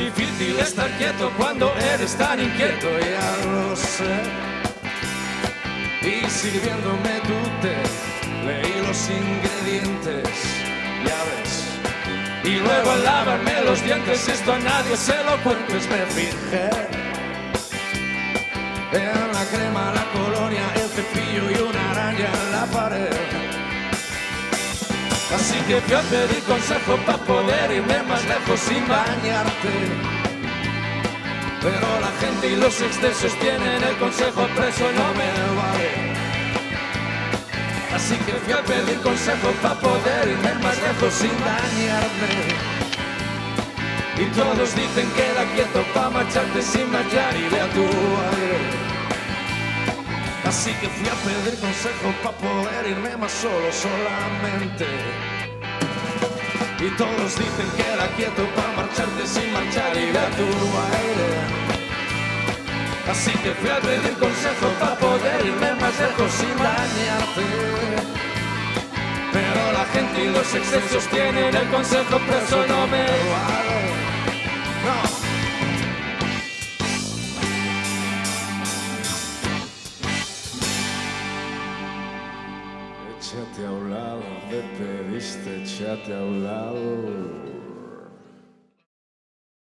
difícil estar quieto cuando eres tan inquieto, ya lo sé. Y sirviéndome tu té, leí los ingredientes, ya ves. Y luego al lavarme los dientes, esto a nadie se lo cuentes, me fijé en la crema, la colonia, el cepillo y una araña en la pared. Así que fui a pedir consejo para poder irme más lejos sin bañarte. Pero la gente y los excesos tienen el consejo preso, no me vale. Así que fui a pedir consejo para poder irme más lejos sin dañarme. Y todos dicen queda quieto para marcharte sin marchar y ve a tu aire. Así que fui a pedir consejo para poder irme más solo solamente. Y todos dicen queda quieto para marcharte sin marchar y ve a tu aire. Así que fui a pedir consejo para poder irme más lejos sin dañarte. Pero la gente y los excesos tienen el consejo preso, no me vale. No. Échate a un lado, te pediste, échate a un lado.